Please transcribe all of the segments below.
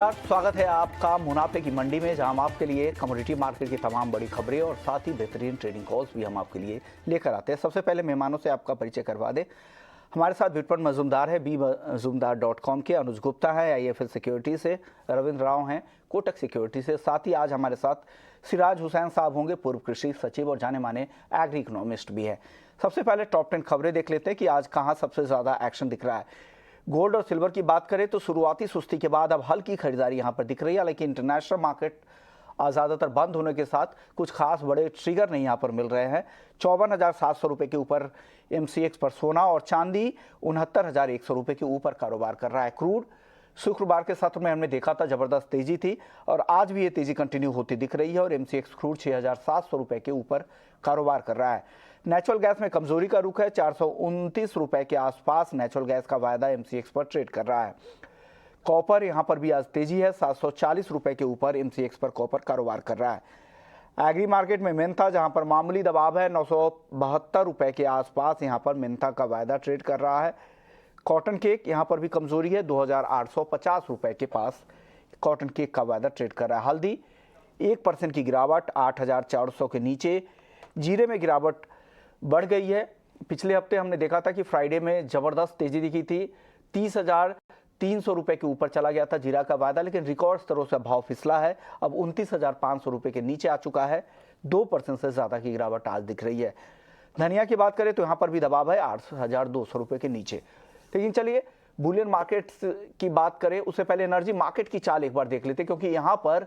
स्वागत है आपका मुनाफे की मंडी में, जहां हम आपके लिए कमोडिटी मार्केट की तमाम बड़ी खबरें और साथ ही बेहतरीन ट्रेडिंग कॉल्स भी हम आपके लिए लेकर आते हैं। सबसे पहले मेहमानों से आपका परिचय करवा दें। हमारे साथ विपणन मजूमदार है bmazumdar.com के अनुज गुप्ता है, IIFL सिक्योरिटी से रविंद्र राव हैं, कोटक सिक्योरिटी से। साथ ही आज हमारे साथ सिराज हुसैन साहब होंगे, पूर्व कृषि सचिव और जाने माने एग्री इकोनॉमिस्ट भी है। सबसे पहले टॉप 10 खबरें देख लेते हैं कि आज कहाँ सबसे ज़्यादा एक्शन दिख रहा है। गोल्ड और सिल्वर की बात करें तो शुरुआती सुस्ती के बाद अब हल्की खरीदारी यहां पर दिख रही है, लेकिन इंटरनेशनल मार्केट ज़्यादातर बंद होने के साथ कुछ खास बड़े ट्रिगर नहीं यहां पर मिल रहे हैं। 54,700 रुपये के ऊपर MCX पर सोना और चांदी 69,100 रुपये के ऊपर कारोबार कर रहा है। क्रूड शुक्रवार के सत्र में हमने देखा था जबरदस्त तेजी थी और आज भी ये तेजी कंटिन्यू होती दिख रही है और MCX क्रूड 6,700 रुपये के ऊपर कारोबार कर रहा है। नेचुरल गैस में कमजोरी का रुख है, 429 रुपए के आसपास नेचुरल गैस का वायदा MCX पर ट्रेड कर रहा है। कॉपर यहां पर भी आज तेजी है, 740 रुपए के ऊपर MCX पर कॉपर कारोबार कर रहा है। एग्री मार्केट में मेन्था जहां पर मामूली दबाव है, 972 रुपए के आसपास यहां पर मेन्था का वायदा ट्रेड कर रहा है। कॉटन केक यहां पर भी कमजोरी है, 2,850 रुपए के पास कॉटन केक का वायदा ट्रेड कर रहा है। हल्दी 1% की गिरावट, 8,400 के नीचे। जीरे में गिरावट बढ़ गई है। पिछले हफ्ते हमने देखा था कि फ्राइडे में जबरदस्त तेजी दिखी थी, 30,300 रुपए के ऊपर चला गया था जीरा का वायदा, लेकिन रिकॉर्ड स्तरों से भाव फिसला है, अब 29,500 रुपए के नीचे आ चुका है। 2% से ज्यादा की गिरावट आज दिख रही है। धनिया की बात करें तो यहाँ पर भी दबाव है, 8,200 रुपए के नीचे। लेकिन चलिए बुलियन मार्केट की बात करें उससे पहले एनर्जी मार्केट की चाल एक बार देख लेते, क्योंकि यहाँ पर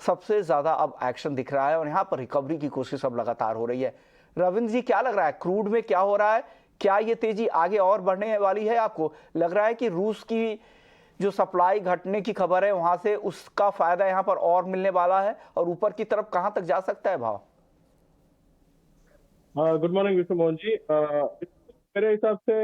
सबसे ज्यादा अब एक्शन दिख रहा है और यहाँ पर रिकवरी की कोशिश अब लगातार हो रही है। रविंद्र जी, क्या लग रहा है क्रूड में क्या हो रहा है? क्या ये तेजी आगे और बढ़ने वाली है? आपको लग रहा है कि रूस की जो सप्लाई घटने की खबर है वहां से उसका फायदा यहां पर और मिलने वाला है और ऊपर की तरफ कहां तक जा सकता है भाव? Good morning Vishnu Mohan ji. मेरे हिसाब से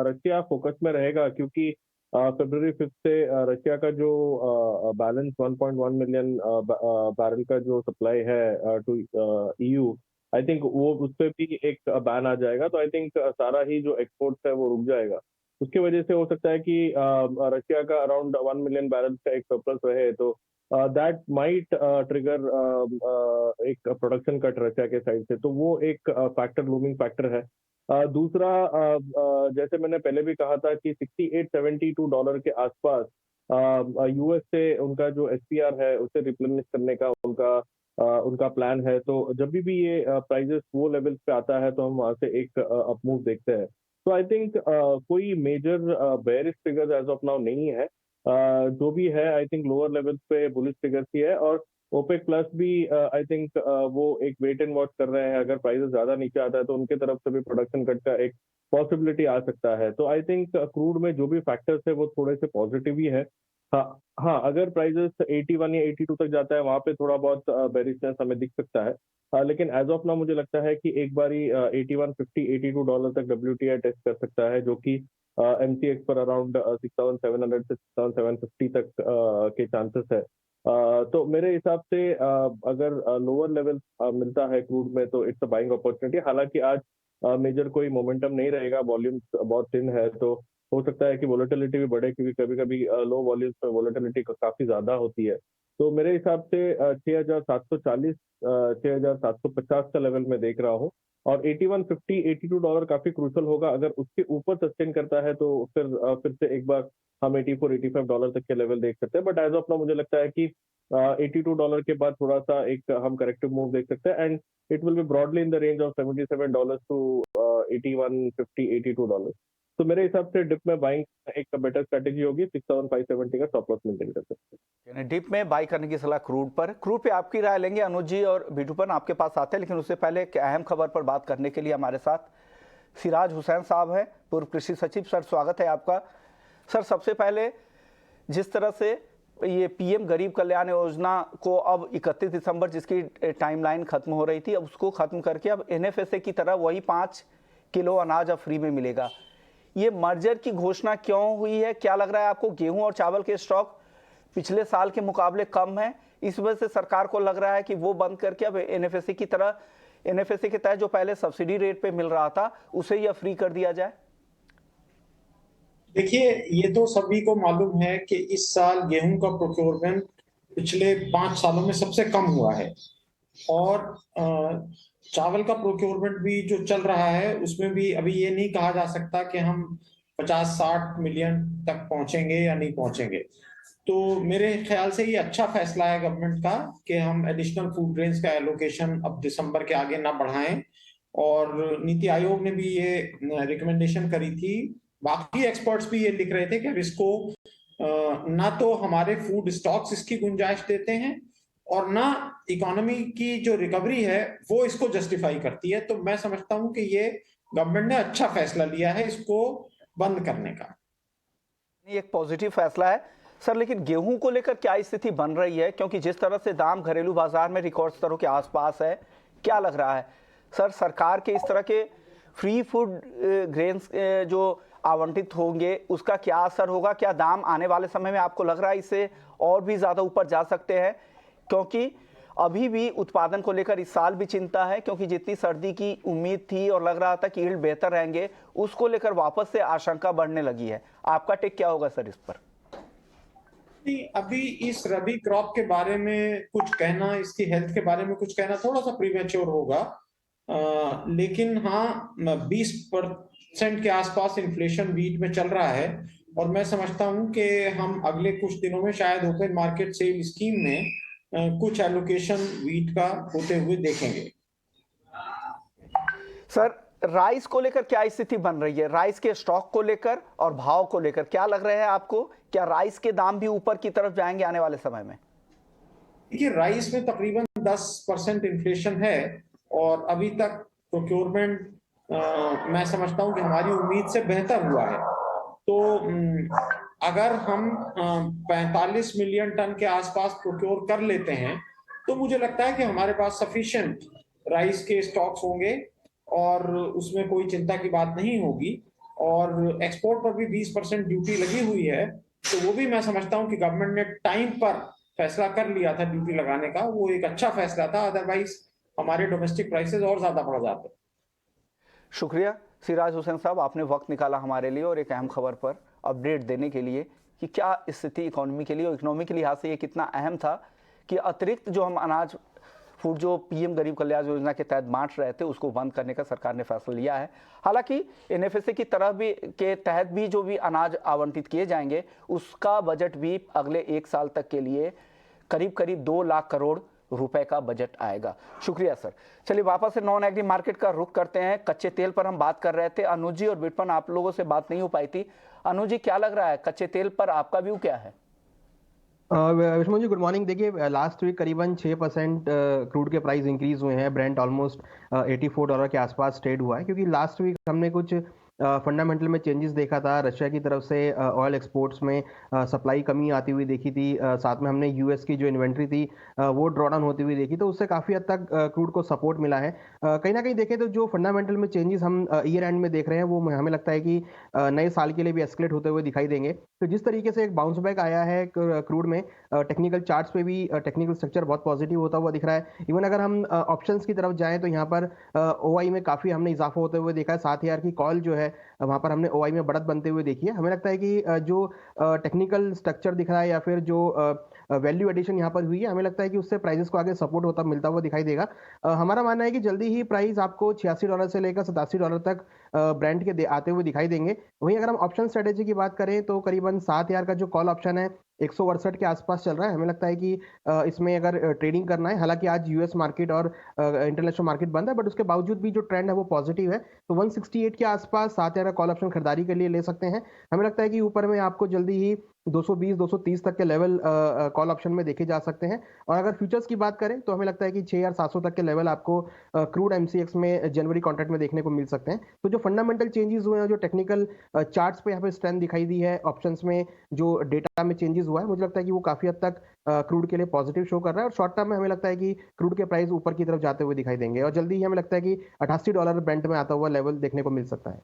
रशिया फोकस में रहेगा, क्योंकि फरवरी 5 से रशिया का जो बैलेंस 1.1 मिलियन बैरल का जो सप्लाई है टू EU, आई थिंक वो उस पर भी एक बैन आ जाएगा। तो आई थिंक सारा ही जो एक्सपोर्ट है वो रुक जाएगा। उसकी वजह से हो सकता है कि रशिया का अराउंड 1 मिलियन बैरल का एक सरप्लस रहे, तो दैट माइट ट्रिगर एक प्रोडक्शन कट रशिया के साइड से। तो वो एक फैक्टर, लूमिंग फैक्टर है। दूसरा, जैसे मैंने पहले भी कहा था कि 68-72 डॉलर के आसपास US से उनका जो SPR है उसे रिप्लेनिश करने का उनका प्लान है। तो जब भी ये प्राइजेस वो लेवल्स पे आता है तो हम वहां से एक अपमूव देखते हैं। तो आई थिंक कोई major bearish figures as of now नहीं है। जो भी है आई थिंक लोअर लेवल्स पे बुलिश फिगर्स ही है। और ओपेक प्लस भी आई थिंक वो एक वेट एंड वॉच कर रहे हैं। अगर प्राइसेस ज्यादा नीचे आता है तो उनके तरफ से भी प्रोडक्शन कट का एक पॉसिबिलिटी आ सकता है। तो आई थिंक क्रूड में जो भी फैक्टर्स है वो थोड़े से पॉजिटिव ही है। हाँ हाँ, अगर प्राइसेस 81 या 82 तक जाता है वहां पे थोड़ा बहुत बेरिशनेस हमें दिख सकता है। लेकिन एज ऑफ नाउ मुझे लगता है कि एक बारी 8150 $82 तक WTI टेस्ट कर सकता है, जो कि MCX पर अराउंड 6,700 से 6,750 तक के चांसेस है। तो मेरे हिसाब से अगर लोअर लेवल मिलता है क्रूड में तो इट्स अ बाइंग अपॉर्चुनिटी। हालांकि आज मेजर कोई मोमेंटम नहीं रहेगा, वॉल्यूम बहुत थिन है, तो हो सकता है कि वोलेटिलिटी भी बढ़े, क्योंकि कभी कभी लो वॉल्यूम्स में वोलेटिलिटी काफी ज्यादा होती है। तो मेरे हिसाब से 6,740 6,750 का लेवल में देख रहा हूँ। और 8150 $82 काफी क्रूशल होगा। अगर उसके ऊपर सस्टेन करता है तो फिर से एक बार हम 84-85 डॉलर तक के लेवल देख सकते हैं। बट एज ऑफ नाउ मुझे लगता है कि $82 के बाद थोड़ा सा एक हम करेक्टिव मूव देख सकते हैं, and it will be broadly in the range of $77 to 8150 $82। तो मेरे हिसाब से डिप में बाइंग एक बेटर स्ट्रेटेजी होगी। 6,570 का स्टॉप लॉस मेंटेन कर सकते हैं। यानी डिप में बाई करने की सलाह क्रूड पे आपकी राय लेंगे। अनुज जी और बिटूपन आपके पास आते हैं, लेकिन उससे पहले एक अहम खबर पर बात करने के लिए हमारे साथ सिराज हुसैन साहब हैं, पूर्व कृषि सचिव। सर, स्वागत है आपका। सर, सबसे पहले जिस तरह से ये PM गरीब कल्याण योजना को अब 31 दिसंबर जिसकी टाइमलाइन खत्म हो रही थी, अब उसको खत्म करके अब NFSA की तरह वही 5 किलो अनाज अब फ्री में मिलेगा। ये मर्जर की घोषणा क्यों हुई है? क्या लग रहा है आपको गेहूं और चावल के स्टॉक पिछले साल के मुकाबले कम है, इस वजह से सरकार को लग रहा है कि वो बंद करके अब NFSA की तरह, NFSA के तहत जो पहले सब्सिडी रेट पे मिल रहा था उसे यह फ्री कर दिया जाए? देखिए, ये तो सभी को मालूम है कि इस साल गेहूं का प्रोक्योरमेंट पिछले 5 सालों में सबसे कम हुआ है और चावल का प्रोक्योरमेंट भी जो चल रहा है उसमें भी अभी ये नहीं कहा जा सकता कि हम 50-60 मिलियन तक पहुंचेंगे या नहीं पहुंचेंगे। तो मेरे ख्याल से ये अच्छा फैसला है गवर्नमेंट का कि हम एडिशनल फूड ग्रेन्स का एलोकेशन अब दिसंबर के आगे ना बढ़ाएं। और नीति आयोग ने भी ये रिकमेंडेशन करी थी। बाकी एक्सपर्ट्स भी ये लिख रहे थे कि अब इसको ना तो हमारे फूड स्टॉक्स इसकी गुंजाइश देते हैं और ना इकोनॉमी की जो रिकवरी है वो इसको जस्टिफाई करती है। तो मैं समझता हूं कि ये गवर्नमेंट ने अच्छा फैसला लिया है इसको बंद करने का। ये एक पॉजिटिव फैसला है सर, लेकिन गेहूं को लेकर क्या स्थिति बन रही है, क्योंकि जिस तरह से दाम घरेलू बाजार में रिकॉर्ड स्तरों के आसपास है, क्या लग रहा है सर सरकार के इस तरह के फ्री फूड ग्रेन्स जो आवंटित होंगे उसका क्या असर होगा? क्या दाम आने वाले समय में आपको लग रहा है इससे और भी ज़्यादा ऊपर जा सकते हैं? क्योंकि अभी भी उत्पादन को लेकर इस साल भी चिंता है, क्योंकि जितनी सर्दी की उम्मीद थी और लग रहा था कि यील्ड बेहतर रहेंगे, उसको लेकर वापस से आशंका बढ़ने लगी है। आपका टेक क्या होगा सर इस पर? अभी इस रबी क्रॉप के बारे में कुछ कहना, इसकी हेल्थ के बारे में कुछ कहना थोड़ा सा प्रीमेच्योर होगा। लेकिन हाँ, 20% के आसपास इन्फ्लेशन वीट में चल रहा है और मैं समझता हूं कि हम अगले कुछ दिनों में शायद ओपन मार्केट सेल स्कीम में कुछ एलोकेशन वीट का होते हुए देखेंगे। सर राइस को लेकर क्या स्थिति बन रही है? राइस के स्टॉक को लेकर और भाव को लेकर क्या लग रहा है आपको? क्या राइस के दाम भी ऊपर की तरफ जाएंगे आने वाले समय में? देखिए, राइस में तकरीबन 10% इन्फ्लेशन है और अभी तक प्रोक्योरमेंट मैं समझता हूं कि हमारी उम्मीद से बेहतर हुआ है। तो अगर हम 45 मिलियन टन के आसपास प्रोक्योर कर लेते हैं तो मुझे लगता है कि हमारे पास सफिशिएंट राइस के स्टॉक्स होंगे और उसमें कोई चिंता की बात नहीं होगी। और एक्सपोर्ट पर भी 20% ड्यूटी लगी हुई है, तो वो भी मैं समझता हूं कि गवर्नमेंट ने टाइम पर फैसला कर लिया था ड्यूटी लगाने का, वो एक अच्छा फैसला था। अदरवाइज हमारे डोमेस्टिक प्राइसेस और ज्यादा बढ़ जाते। शुक्रिया सिराज हुसैन साहब, आपने वक्त निकाला हमारे लिए और एक अहम खबर पर अपडेट देने के लिए कि क्या स्थिति इकोनॉमी के लिए और इकोनॉमी के लिहाज से ये कितना अहम था कि अतिरिक्त जो हम अनाज फूड जो पीएम गरीब कल्याण योजना के तहत बांट रहे थे उसको बंद करने का सरकार ने फैसला लिया है। हालांकि एनएफएसए की तरह भी के तहत भी जो भी अनाज आवंटित किए जाएंगे उसका बजट भी अगले 1 साल तक के लिए करीब करीब 2 लाख करोड़ रुपए का बजट आएगा। शुक्रिया सर। चलिए वापस से नॉन एग्री मार्केट का रुख करते हैं। कच्चे तेल पर हम बात कर रहे थे, अनुज जी और विपन आप लोगों से बात नहीं हो पाई थी। अनुज जी क्या लग रहा है, कच्चे तेल पर आपका व्यू क्या है? Vishnu ji good morning. देखिए लास्ट वीक करीबन 6% क्रूड के प्राइस इंक्रीज हुए हैं। ब्रेंट ऑलमोस्ट $84 के आसपास ट्रेड हुआ है, क्योंकि लास्ट वीक हमने कुछ फंडामेंटल में चेंजेस देखा था। रशिया की तरफ से ऑयल एक्सपोर्ट्स में सप्लाई कमी आती हुई देखी थी। साथ में हमने यूएस की जो इन्वेंट्री थी वो ड्रॉ डाउन होती हुई देखी, तो उससे काफ़ी हद तक क्रूड को सपोर्ट मिला है। कहीं ना कहीं देखें तो जो फंडामेंटल में चेंजेस हम ईयर एंड में देख रहे हैं वो हमें लगता है कि नए साल के लिए भी एस्केलेट होते हुए दिखाई देंगे। तो जिस तरीके से एक बाउंस बैक आया है क्रूड में, टेक्निकल चार्ट्स पे भी टेक्निकल स्ट्रक्चर बहुत पॉजिटिव होता हुआ दिख रहा है। इवन अगर हम ऑप्शंस की तरफ जाएं तो यहाँ पर ओआई में काफ़ी हमने इजाफा होते हुए देखा है। 7,000 की कॉल जो है वहाँ पर हमने ओआई में बढ़त बनते हुए देखी है। हमें लगता है कि जो टेक्निकल स्ट्रक्चर दिख रहा है या फिर जो वैल्यू एडिशन यहाँ पर हुई है, हमें लगता है कि उससे प्राइसेस को आगे सपोर्ट होता मिलता हुआ दिखाई देगा। हमारा मानना है कि जल्दी ही प्राइस आपको $86 से लेकर $87 तक ब्रांड के आते हुए दिखाई देंगे। वहीं अगर हम ऑप्शन स्ट्रेटेजी की बात करें तो करीबन 7,000 का जो कॉल ऑप्शन है 168 के आसपास चल रहा है। हमें लगता है कि इसमें अगर ट्रेडिंग करना है, हालांकि आज यूएस मार्केट और इंटरनेशनल मार्केट बंद है, बट उसके बावजूद भी जो ट्रेंड है वो पॉजिटिव है। तो 168 के आसपास 7,000 का कॉल ऑप्शन खरीदारी के लिए ले सकते हैं। हमें लगता है कि ऊपर में आपको जल्दी ही 220-230 तक के लेवल कॉल ऑप्शन में देखे जा सकते हैं। और अगर फ्यूचर्स की बात करें तो हमें लगता है कि 6,700 तक के लेवल आपको क्रूड एमसीएक्स में जनवरी कॉन्ट्रैक्ट में देखने को मिल सकते हैं। तो जो फंडामेंटल चेंजेस हुए हैं, जो टेक्निकल चार्ट्स पे यहाँ पे स्ट्रेंथ दिखाई दी है, ऑप्शंस में जो डेटा में चेंजेस हुआ है, मुझे लगता है कि वो काफी हद तक क्रूड के लिए पॉजिटिव शो कर रहा है। और शॉर्ट टर्म में हमें लगता है कि क्रूड के प्राइस ऊपर की तरफ जाते हुए दिखाई देंगे और जल्दी ही हमें लगता है कि $88 ब्रेंट में आता हुआ लेवल देखने को मिल सकता है।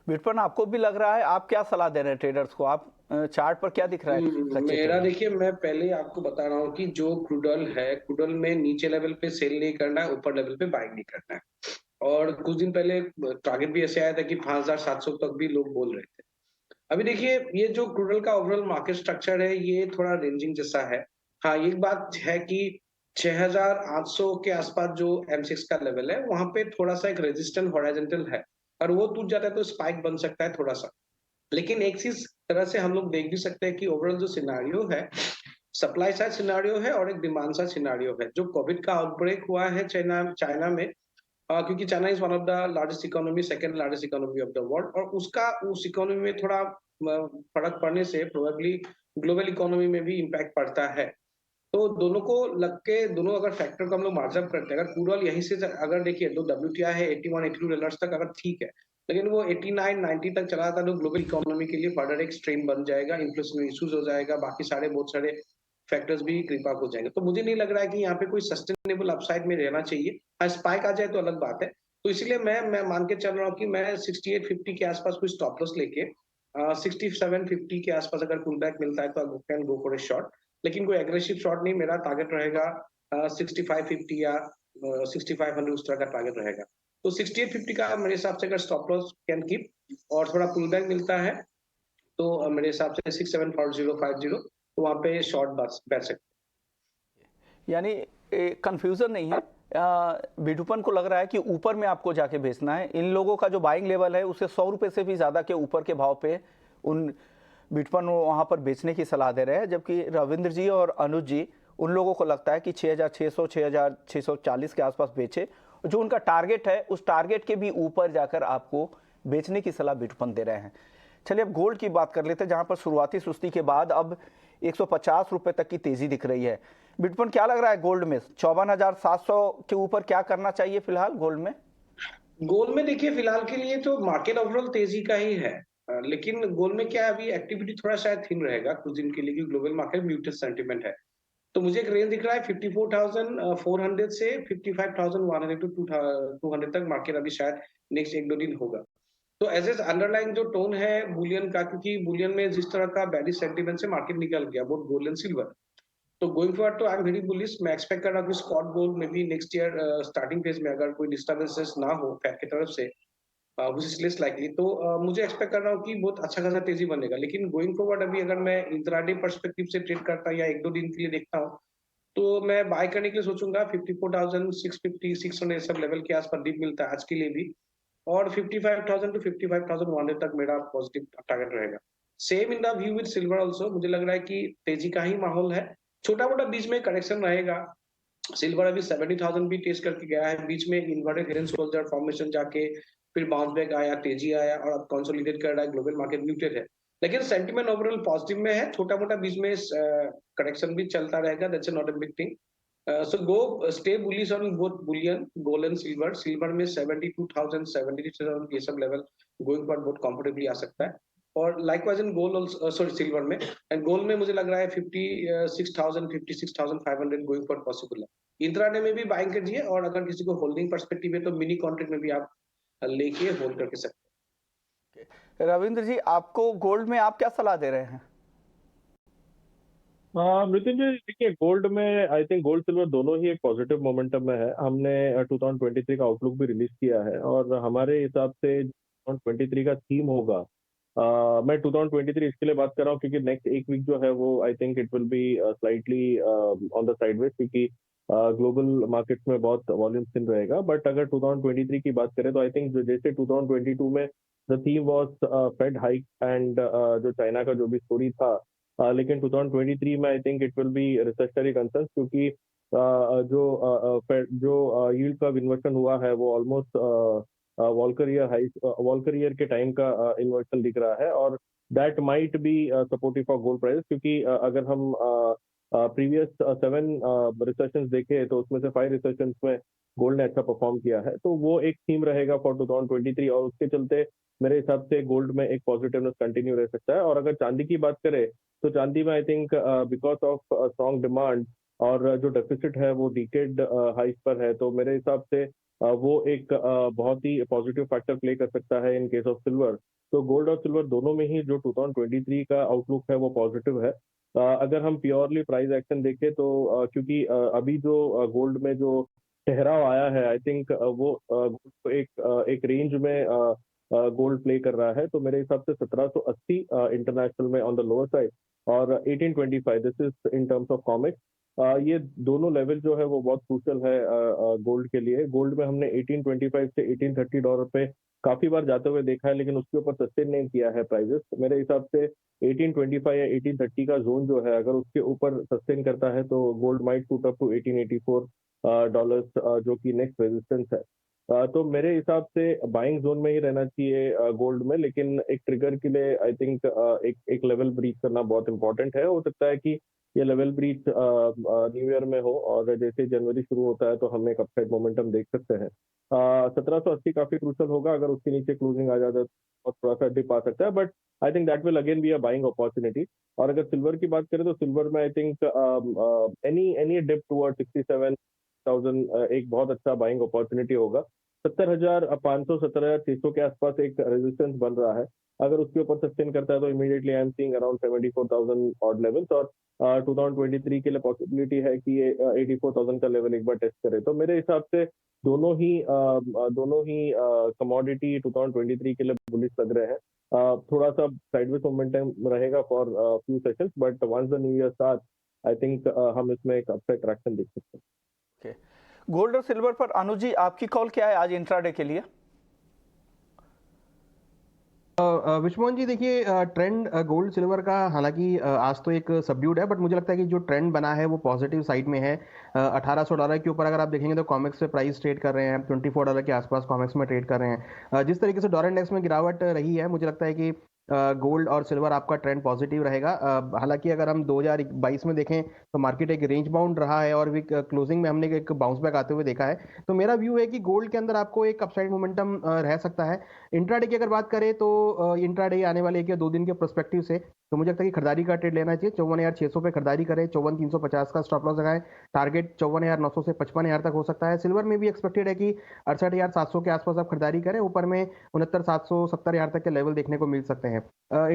विपन आपको भी लग रहा है? आप क्या सलाह दे रहे हैं ट्रेडर्स को? आप चार्ट पर क्या दिख रहा है कच्चे मेरा तेल? देखिए, मैं पहले ही आपको बता रहा हूँ कि जो क्रूडल है, क्रूडल में नीचे लेवल पे सेल नहीं करना है, ऊपर लेवल पे बाइंग नहीं करना है। और कुछ दिन पहले टारगेट भी ऐसे आया था कि 5,700 तक भी लोग बोल रहे थे। अभी देखिए ये जो क्रूड ऑयल का ओवरऑल मार्केट स्ट्रक्चर है ये थोड़ा रेंजिंग जैसा है। हाँ, एक बात है कि 6,800 के आसपास जो M6 का लेवल है वहां पे थोड़ा सा एक रेजिस्टेंट हॉरिजॉन्टल है और वो टूट जाता है तो स्पाइक बन सकता है थोड़ा सा। लेकिन एक चीज तरह से हम लोग देख भी सकते हैं कि ओवरऑल जो सिनारियो है सप्लाई साइड सिनारियो है और एक डिमांड साइड सिनारियो है। जो कोविड का आउटब्रेक हुआ है चाइना चाइना में, क्योंकि China is one of the largest economy, second largest economy of the world, और उसका उस इकोनॉमी में थोड़ा फर्क पड़ने से प्रोबेबली ग्लोबल इकोनॉमी में भी इम्पैक्ट पड़ता है। तो दोनों को लग के दोनों अगर फैक्टर को हम लोग मार्जअप करते हैं, अगर क्रूड ऑयल यहीं से अगर देखिए तो WTI है 81 82 डॉलर्स तक अगर ठीक है, लेकिन वो 89 90 तक चला जाता है तो ग्लोबल इकोनॉमी के लिए फर्दर एक स्ट्रेन बन जाएगा, इन्फ्लेशन इश्यूज हो जाएगा, बाकी सारे बहुत सारे फैक्टर्स भी क्रीप अप हो जाएंगे। तो मुझे नहीं लग रहा है कि यहाँ पे कोई सस्टेनेबल अपसाइड में रहना चाहिए। हाँ, स्पाइक आ जाए तो अलग बात है। तो इसीलिए मैं मान के चल रहा हूँ कि मैं 6850 के आसपास कोई स्टॉप लॉस लेके 6750 के आसपास अगर पुल बैक मिलता है तो I can go for A short. लेकिन कोई एग्रेसिव शॉट नहीं, मेरा टारगेट रहेगा 6550 या 6500 उस तरह का टारगेट रहेगा। तो 6850 का मेरे हिसाब से अगर स्टॉप लॉस कैन कीप और थोड़ा पुल बैक मिलता है तो मेरे हिसाब से 674050 तो वहां पे शॉर्ट बैठ सकते। यानी कंफ्यूजन नहीं है। बिटुपन को लग रहा है कि ऊपर में आपको जाके बेचना है। इन लोगों का जो बाइंग लेवल है उसे 100 रुपये से भी ज़्यादा के ऊपर के भाव पे उन बिटुपन वहाँ पर बेचने की सलाह दे रहे हैं, जबकि रविंद्र जी और अनुज जी उन लोगों को लगता है कि 6,600 6,640 के आसपास बेचे। जो उनका टारगेट है उस टारगेट के भी ऊपर जाकर आपको बेचने की सलाह बिटुपन दे रहे हैं। चलिए अब गोल्ड की बात कर लेते हैं, जहाँ पर शुरुआती सुस्ती के बाद अब 150 रुपये तक की तेज़ी दिख रही है। बिटुपन क्या लग रहा है गोल्ड में 54,700 के ऊपर क्या करना चाहिए फिलहाल गोल्ड में? गोल्ड में देखिए फिलहाल के लिए तो मार्केट ओवरऑल तेजी का ही है, लेकिन गोल्ड में क्या है, अभी एक्टिविटी थोड़ा शायद थिन रहेगा कुछ दिन के लिए क्योंकि ग्लोबल मार्केट म्यूटेड सेंटीमेंट है। तो मुझे एक रेंज दिख रहा है 54,400 से 55,100 टू 200 तक मार्केट अभी शायद नेक्स्ट एक दो दिन होगा। तो एज एज अंडरलाइन जो टोन है बुलियन का, क्योंकि बुलियन में जिस तरह का बैडिश सेंटीमेंट से मार्केट निकल गया बोथ गोल्ड एंड सिल्वर, तो गोइंग फॉरवर्ड तो आई एम वेरी बुलिश। मैं एक्सपेक्ट कर रहा हूँ कि स्पॉट गोल्ड में भी नेक्स्ट ईयर स्टार्टिंग फेज में अगर कोई डिस्टर्बेंसेस ना हो फैड की तरफ से, which is less likely, तो मुझे एक्सपेक्ट कर रहा हूँ कि बहुत अच्छा खासा तेजी बनेगा। लेकिन गोइंग फॉरवर्ड अभी अगर मैं इंट्राडे पर्सपेक्टिव से ट्रेड करता या एक दो दिन के लिए देखता हूँ तो मैं बाय करने के लिए सोचूंगा 54,650 600 सब लेवल के आसपास डीप मिलता है आज के लिए भी, और 55,000 टू 55,100 तक मेरा पॉजिटिव टारगेट रहेगा। Same in the view with silver also, मुझे लग रहा है कि तेजी का ही माहौल है, छोटा मोटा बीच में करेक्शन रहेगा। सिल्वर अभी 70,000 भी टेस्ट करके गया है, बीच में inverted head and shoulder formation जाके फिर बाउंस बैक आया, तेजी आया और अब कंसोलिडेट कर रहा है, ग्लोबल मार्केट म्यूटेड है। लेकिन सेंटीमेंट ओवरऑल पॉजिटिव में है, छोटा मोटा बीच में करेक्शन भी चलता रहेगा, that's not a big thing. So go stay bullish on both bullion, gold and silver. Silver में 72,000 73,000 ये सब लेवल गोइंग फॉर बहुत कंफर्टेबली आ सकता है, और likewise in gold sorry silver में, एंड गोल्ड में मुझे लग रहा है 56,000 56,500 गोइंग फॉर पॉसिबल है। इंट्राडे में भी बाइंग कीजिए, और अगर किसी को होल्डिंग पर्सपेक्टिव है तो मिनी कॉन्ट्रैक्ट में भी आप लेके होल्ड करके सकते हैं। रविंद्र जी आपको गोल्ड में आप क्या सलाह दे रहे हैं? मृत्युंजय देखिए, गोल्ड में आई थिंक गोल्ड सिल्वर दोनों ही एक पॉजिटिव मोमेंटम में है। हमने 2023 का आउटलुक भी रिलीज किया है और हमारे हिसाब से 2023 का थीम होगा, मैं 2023 इसके लिए बात कर रहा हूँ क्योंकि नेक्स्ट एक वीक जो है वो आई think it will be slightly on the sideways, क्योंकि ग्लोबल मार्केट्स में बहुत वॉल्यूम थिन रहेगा। बट अगर 2023 की बात करें तो आई थिंक जो जैसे 2022 में the theme was Fed hike and जो चाइना का जो भी स्टोरी था, लेकिन 2023 में I think it will be recessionary concern, क्योंकि जो यील्ड का इन्वर्शन हुआ है वो ऑलमोस्ट वॉल्कर ईयर के टाइम का इन्वर्शन दिख रहा है, और that might be supportive for gold price, क्योंकि अगर हम प्रीवियस 7 रिसेशंस देखें तो उसमें से 5 रिसेशंस में गोल्ड ने अच्छा परफॉर्म किया है। तो वो एक थीम रहेगा फॉर 2023 और उसके चलते मेरे हिसाब से गोल्ड में एक पॉजिटिवनेस कंटिन्यू रह सकता है। और अगर चांदी की बात करें तो चांदी में I think because of strong demand और जो डेफिसिट है वो डिकेड हाइस पर है, तो मेरे हिसाब से वो एक बहुत ही पॉजिटिव फैक्टर प्ले कर सकता है इन केस ऑफ सिल्वर। तो गोल्ड और सिल्वर दोनों में ही जो 2023 का आउटलुक है वो पॉजिटिव है। अगर हम प्योरली प्राइस एक्शन देखें तो क्योंकि अभी जो गोल्ड में जो ठहराव आया है, आई थिंक वो गोल्ड को एक रेंज में गोल्ड प्ले कर रहा है, तो मेरे हिसाब से 1780 इंटरनेशनल में ऑन द लोअर साइड और 1825 this is in terms of comics. ये दोनों लेवल जो है वो बहुत क्रूशियल है गोल्ड के लिए। गोल्ड में हमने 1825 से 1830 डॉलर पे काफी बार जाते हुए देखा है, लेकिन उसके ऊपर सस्टेन नहीं किया है प्राइजेस। मेरे हिसाब से 1825 या 1830 का जोन जो है, अगर उसके ऊपर सस्टेन करता है तो gold might shoot up to 1884 dollars, जो कि नेक्स्ट रेजिस्टेंस है। तो मेरे हिसाब से बाइंग जोन में ही रहना चाहिए गोल्ड में, लेकिन एक ट्रिगर के लिए आई थिंक एक लेवल ब्रीच करना बहुत इंपॉर्टेंट है। हो सकता है कि ये लेवल ब्रीच न्यू ईयर में हो, और जैसे जनवरी शुरू होता है तो हम एक अपसाइड मोमेंटम देख सकते हैं। 1780 काफी क्रूशल होगा, अगर उसके नीचे क्लोजिंग आ जाता है तो थोड़ा सा डिप आ सकता है, but I think that will again be a buying opportunity. और अगर सिल्वर की बात करें तो सिल्वर में I think any dip toward 67,000 एक बहुत अच्छा बाइंग अपॉर्चुनिटी होगा। 70,500 70,600 के आसपास एक रेजिस्टेंस बन रहा है। अगर उसके ऊपर सस्टेन करता है तो immediately I am seeing around 74,000 odd levels, और 2023 के लिए पॉसिबिलिटी है कि ये 84,000 का लेवल एक बार टेस्ट करे। तो मेरे हिसाब से दोनों ही कमोडिटी 2023 के लिए बुलिश लग रहे हैं। थोड़ा सा साइडवेज मोमेंटम रहेगा for few sessions, but once the new year start I think हम इसमें एक अपसाइड ट्रैक्शन देख सकते हैं। गोल्ड और सिल्वर पर अनुज जी आपकी कॉल क्या है आज इंट्राडे के लिए? विश्वमोहन जी देखिए, ट्रेंड गोल्ड सिल्वर का हालांकि आज तो एक सबड्यूड है, बट मुझे लगता है कि जो ट्रेंड बना है वो पॉजिटिव साइड में है। 1800 डॉलर के ऊपर अगर आप देखेंगे तो कॉमेक्स पे प्राइस ट्रेड कर रहे हैं, 24 डॉलर के आसपास कॉमेक्स में ट्रेड कर रहे हैं। जिस तरीके से डॉलर इंडेक्स में गिरावट रही है, मुझे लगता है कि गोल्ड और सिल्वर आपका ट्रेंड पॉजिटिव रहेगा। हालांकि अगर हम 2022 में देखें तो मार्केट एक रेंज बाउंड रहा है, और भी क्लोजिंग में हमने एक बाउंस बैक आते हुए देखा है। तो मेरा व्यू है कि गोल्ड के अंदर आपको एक अपसाइड मोमेंटम रह सकता है। इंट्राडे की अगर बात करें तो इंट्राडे आने वाले 1 या 2 दिन के पर्सपेक्टिव से तो मुझे लगता है कि खरीदारी का ट्रेड लेना चाहिए। 54,600 पे खरीदारी करें, 54,350 का स्टॉप लॉस लगाएं, टारगेट 54,900 से 55,000 तक हो सकता है। सिल्वर में भी एक्सपेक्टेड है कि 68,700 के आसपास आप खरीदारी करें, ऊपर में 69,700 70,000 तक के लेवल देखने को मिल सकते हैं।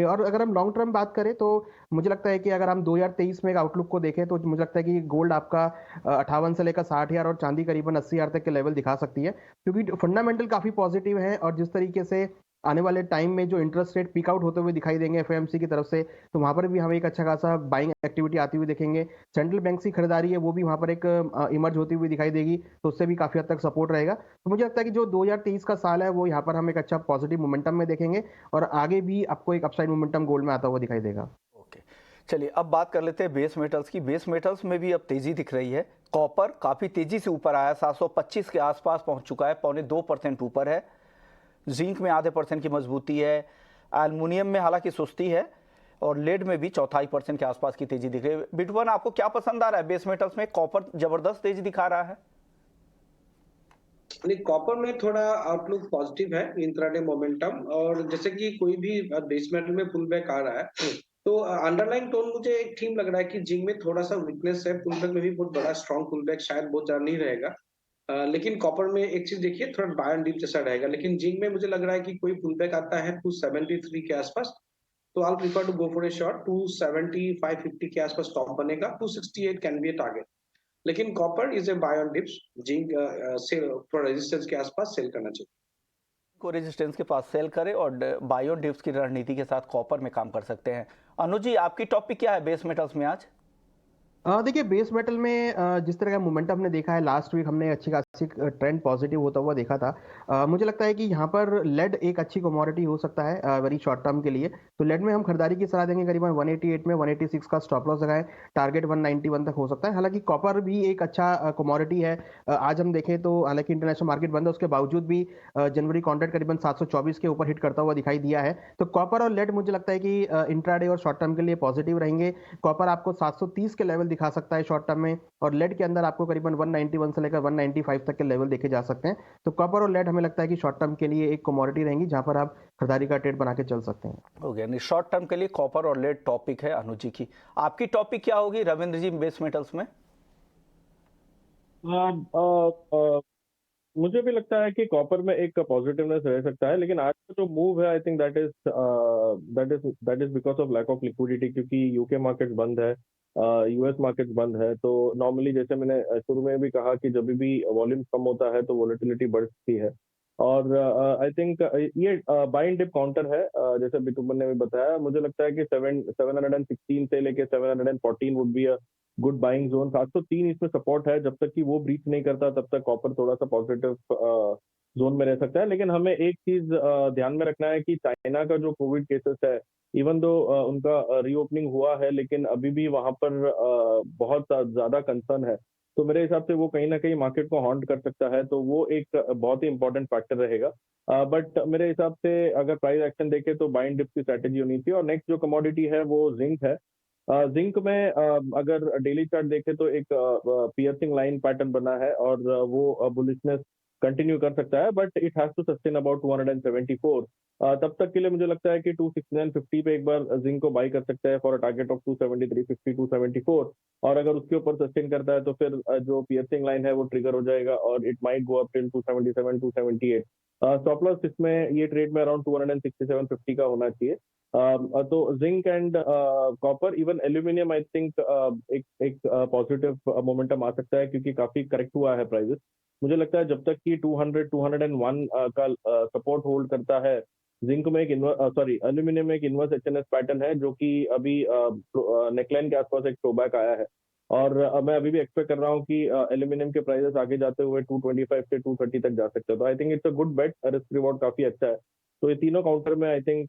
और अगर हम लॉन्ग टर्म बात करें तो मुझे लगता है कि अगर हम 2023 में एक आउटलुक को देखें तो मुझे लगता है कि गोल्ड आपका 58 से लेकर 60,000 और चांदी करीबन 80,000 तक के लेवल दिखा सकती है, क्योंकि फंडामेंटल काफी पॉजिटिव है। और जिस तरीके से आने वाले टाइम में जो इंटरेस्ट रेट पीक आउट होते हुए दिखाई देंगे एफओएमसी की तरफ से, तो वहां पर भी हमें एक अच्छा खासा बाइंग एक्टिविटी आती हुई देखेंगे। सेंट्रल बैंक की खरीदारी है वो भी वहां पर एक इमर्ज होती हुई दिखाई देगी, तो उससे भी काफी हद तक सपोर्ट रहेगा। तो मुझे लगता है कि जो 2023 का साल है वो यहाँ पर हम एक अच्छा पॉजिटिव मोमेंटम में देखेंगे, और आगे भी आपको एक अपसाइड मोमेंटम गोल्ड में आता हुआ दिखाई देगा। ओके, चलिए अब बात कर लेते हैं बेस मेटल्स की। बेस मेटल्स में भी अब तेजी दिख रही है। कॉपर काफी तेजी से ऊपर आया, 725 के आसपास पहुंच चुका है, 0.25% ऊपर है। जिंक में आधे % की मजबूती है। एल्युमिनियम में हालांकि सुस्ती है, और लेड में भी 0.25% के आसपास की तेजी दिख रही है। बिटवन आपको क्या पसंद आ रहा है बेस मेटल्स में? कॉपर जबरदस्त तेजी दिखा रहा है। नहीं, कॉपर में थोड़ा आउटलुक पॉजिटिव है, इंट्राडे मोमेंटम। और जैसे कि कोई भी बेस मेटल में पुल बैक आ रहा है, तो अंडरलाइन टोन मुझे एक थीम लग रहा है कि जिंक में थोड़ा सा वीकनेस है, पुल बैक में भी बहुत बड़ा स्ट्रॉन्ग पुल बैक शायद बहुत ज्यादा नहीं रहेगा। लेकिन कॉपर में एक चीज देखिए, थोड़ा बाय एंड डीप जैसा रहेगा। लेकिन जिंक में मुझे लग रहा है कि कोई पुल बैक आता है 273 के आसपास, तो I prefer to go for a shot. 270 550 के आसपास टॉप बनेगा, 268 कैन बी ए टारगेट। लेकिन copper is a buy on dips, zinc sell थोड़ा रेजिस्टेंस के आसपास सेल करना चाहिए। को रेजिस्टेंस के पास सेल करें, और बायो डिप्स की रणनीति के साथ कॉपर में काम कर सकते हैं। अनुज जी आपकी टॉपिक क्या है बेस मेटल्स में आज? देखिए, बेस मेटल में जिस तरह का मोमेंटम हमने देखा है, लास्ट वीक हमने अच्छी खासी ट्रेंड पॉजिटिव होता हुआ देखा था। मुझे लगता है कि यहाँ पर लेड एक अच्छी कमोडिटी हो सकता है वेरी शॉर्ट टर्म के लिए। तो लेड में हम खरीदारी की सलाह देंगे, करीबन 188 में 186 का स्टॉप लॉस लगाएं, टारगेट 191 तक हो सकता है। हालांकि कॉपर भी एक अच्छा कमोडिटी है। आज हम देखें तो हालांकि इंटरनेशनल मार्केट बंद है, उसके बावजूद भी जनवरी कॉन्ट्रैक्ट करीबन 724 के ऊपर हिट करता हुआ दिखाई दिया है। तो कॉपर और लेड मुझे लगता है कि इंट्राडे और शॉर्ट टर्म के लिए पॉजिटिव रहेंगे। कॉपर आपको 730 के लेवल दिखा सकता है शॉर्ट टर्म में, और लेड के अंदर आपको करीबन 191 से लेकर 195 तक के लेवल देखे जा सकते हैं। तो कॉपर और लेड हमें लगता है कि शॉर्ट टर्म के लिए एक कमोडिटी रहेंगी जहां पर आप खरीदारी का ट्रेड बना के चल सकते हैं। हो गया, नहीं शॉर्ट टर्म के लिए कॉपर और लेड टॉपिक है अनुज जी की। आपकी टॉपिक क्या होगी रविंद्र जी बेस मेटल्स में? मुझे भी लगता है कि कॉपर में एक पॉजिटिवनेस रह सकता है, लेकिन आज का जो मूव है I think that is because of lack of liquidity, क्योंकि यूके मार्केट बंद है, यूएस मार्केट बंद है। तो नॉर्मली जैसे मैंने शुरू में भी कहा कि जब भी वॉल्यूम कम होता है तो वोलेटिलिटी बढ़ती है। और आई थिंक ये बाय एंड डिप काउंटर है, जैसे बिटुमन ने भी बताया। मुझे लगता है कि 716 से लेके 714 would be a good buying zone. 703 इसमें सपोर्ट है, जब तक कि वो ब्रीच नहीं करता तब तक कॉपर थोड़ा सा पॉजिटिव जोन में रह सकता है। लेकिन हमें एक चीज ध्यान में रखना है कि चाइना का जो कोविड केसेस है, इवन दो उनका रीओपनिंग हुआ है, लेकिन अभी भी वहां पर बहुत ज्यादा कंसर्न है। तो मेरे हिसाब से वो कहीं ना कहीं मार्केट को हॉन्ट कर सकता है, तो वो एक बहुत ही इंपॉर्टेंट फैक्टर रहेगा। बट मेरे हिसाब से अगर प्राइस एक्शन देखे तो बाइंड डिप की स्ट्रेटेजी होनी चाहिए। और नेक्स्ट जो कमोडिटी है वो जिंक है। जिंक में अगर डेली चार्ट देखे तो एक पियर्सिंग लाइन पैटर्न बना है, और वो बुलिशनेस कंटिन्यू कर सकता है, but it has to sustain about 274। तब तक के लिए मुझे लगता है कि 269.50 पे एक बार जिंक को बाई कर सकते हैं फॉर अ टारगेट ऑफ 273.50 274। और अगर उसके ऊपर सस्टेन करता है तो फिर जो पियर्सिंग लाइन है वो ट्रिगर हो जाएगा, और it might go up till 277 278। Stop loss इसमें ये ट्रेड में अराउंड 267.50 का होना चाहिए। तो zinc and copper, even aluminium, I think एक पॉजिटिव मोमेंटम आ सकता है, क्योंकि काफी करेक्ट हुआ है प्राइसेस। मुझे लगता है जब तक कि 200 201 का सपोर्ट होल्ड करता है, जिंक में एक एल्यूमिनियम में एक इनवर्स एचएनएस पैटर्न है, जो कि अभी नेकलाइन के आसपास एक टोबैक आया है। और मैं अभी भी एक्सपेक्ट कर रहा हूँ कि एल्यूमिनियम के प्राइसेस आगे जाते हुए 225 से 230 तक जा सकते हैं। तो I think it's a good bet, risk reward काफी अच्छा है। तो ये तीनों काउंटर में आई थिंक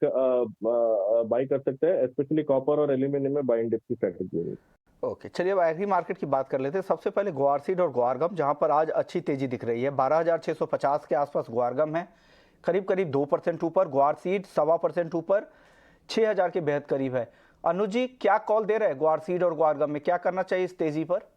बाई कर सकते हैं, स्पेशली कॉपर और एल्यूमिनियम में बाइंग डिप की स्ट्रेटेजी है। ओके, चलिए अब एग्री मार्केट की बात कर लेते हैं। सबसे पहले ग्वार सीड और ग्वारगम, जहां पर आज अच्छी तेजी दिख रही है। 12,650 के आसपास ग्वारगम है, करीब करीब 2% ऊपर। ग्वार सीड 1.25% ऊपर, 6,000 के बेहद करीब है। अनुज जी, क्या कॉल दे रहे हैं ग्वार सीड और ग्वारगम में, क्या करना चाहिए इस तेजी पर?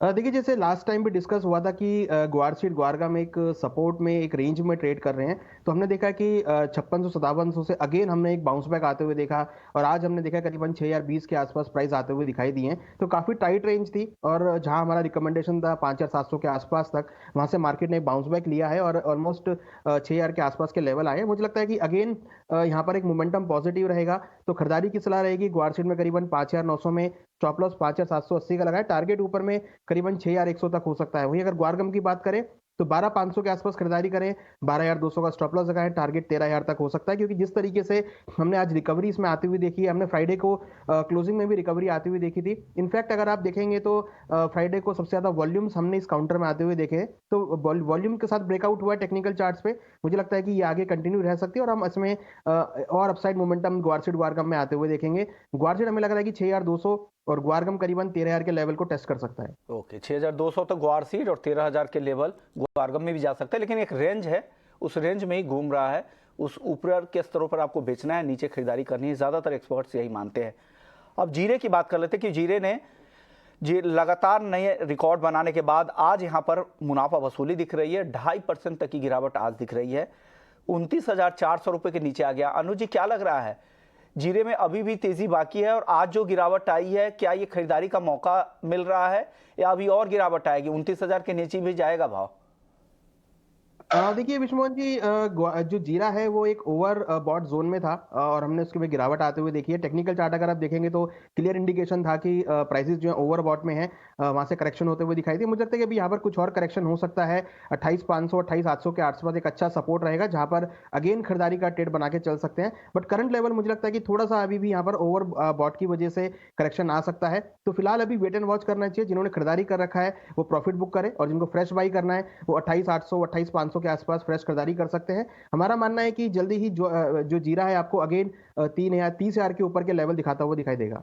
देखिए, जैसे लास्ट टाइम भी डिस्कस हुआ था कि ग्वार सीड ग्वारगम एक सपोर्ट में एक रेंज में ट्रेड कर रहे हैं, तो हमने देखा कि 5600 से अगेन हमने एक बाउंस बैक आते हुए देखा, और आज हमने देखा करीबन 6,020 के आसपास प्राइस आते हुए दिखाई दिए हैं। तो काफी टाइट रेंज थी, और जहां हमारा रिकमेंडेशन था 5,700 के आसपास तक, वहां से मार्केट ने बाउंस बैक लिया है और ऑलमोस्ट 6,000 के आसपास के लेवल आए हैं। मुझे लगता है कि अगेन यहाँ पर एक मोमेंटम पॉजिटिव रहेगा, तो खरीदारी की सलाह रहेगी। ग्वार सीड में करीबन 5,900 में स्टॉप लॉस 5,780 का लगा है, टारगेट ऊपर में करीबन 6,100 तक हो सकता है। वहीं अगर ग्वारगम की बात करें तो 12,500 के आसपास खरीदारी करें, 12,200 का स्टॉप लॉस लगाएं, टारगेट 13,000 तक हो सकता है। क्योंकि जिस तरीके से हमने आज रिकवरी इसमें आती हुई देखी है, हमने फ्राइडे को क्लोजिंग में भी रिकवरी आती हुई देखी थी। इनफैक्ट अगर आप देखेंगे तो फ्राइडे को सबसे ज्यादा वॉल्यूम्स हमने इस काउंटर में आते हुए देखे, तो वॉल्यूम के साथ ब्रेकआउट हुआ है टेक्निकल चार्ट्स पे। मुझे लगता है कि ये आगे कंटिन्यू रह सकती है, और हम इसमें और अपसाइड मोमेंटम ग्वारसीड ग्वारगम में आते हुए देखेंगे। ग्वारसीड हमें लग रहा है कि 6,200 और ग्वारगम करीबन 13,000 के लेवल को टेस्ट कर सकता है। ओके, 6,200 तो ग्वार सीड और 13,000 के लेवल ग्वारगम में भी जा सकता है, लेकिन एक रेंज है, उस रेंज में ही घूम रहा है। उस ऊपर के स्तरों पर आपको बेचना है, नीचे खरीदारी करनी है, ज़्यादातर एक्सपर्ट्स यही मानते हैं। अब जीरे की बात कर लेते हैं कि जीरे ने लगातार नए रिकॉर्ड बनाने के बाद आज यहाँ पर मुनाफा वसूली दिख रही है। 2.5% तक की गिरावट आज दिख रही है, 29,400 रुपये के नीचे आ गया। अनुज जी, क्या लग रहा है, जीरे में अभी भी तेजी बाकी है? और आज जो गिरावट आई है, क्या ये खरीदारी का मौका मिल रहा है, या अभी और गिरावट आएगी, 29,000 के नीचे भी जाएगा भाव? देखिए विष्णुमोहन जी, जो जीरा है वो एक ओवर बॉट जोन में था, और हमने उसके में गिरावट आते हुए देखी है। टेक्निकल चार्ट अगर आप देखेंगे तो क्लियर इंडिकेशन था कि प्राइसेस जो है ओवर बॉट में है, वहां से करेक्शन होते हुए दिखाई दी। मुझे लगता है कि अभी यहाँ पर कुछ और करेक्शन हो सकता है। 28,500 28,800 के आसपास एक अच्छा सपोर्ट रहेगा, जहां पर अगेन खरीदारी का ट्रेड बना के चल सकते हैं। बट करंट लेवल मुझे लगता है कि थोड़ा सा अभी भी यहाँ पर ओवर बॉट की वजह से करेक्शन आ सकता है। तो फिलहाल अभी वेट एंड वॉच करना चाहिए। जिन्होंने खरीदारी कर रखा है वो प्रॉफिट बुक करे, और जिनको फ्रेश बाई करना है वो 28,800 28,500 के आसपास फ्रेश खरीदारी कर सकते हैं। हमारा मानना है कि जल्दी ही जो जीरा है आपको अगेन 30,000 के ऊपर के लेवल दिखाता हुआ दिखाई देगा।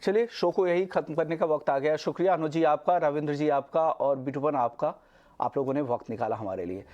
चलिए, शो को यही खत्म करने का वक्त आ गया। शुक्रिया अनुज जी आपका, रविंद्र जी आपका, और बिटुपन आपका, आप लोगों ने वक्त निकाला हमारे लिए।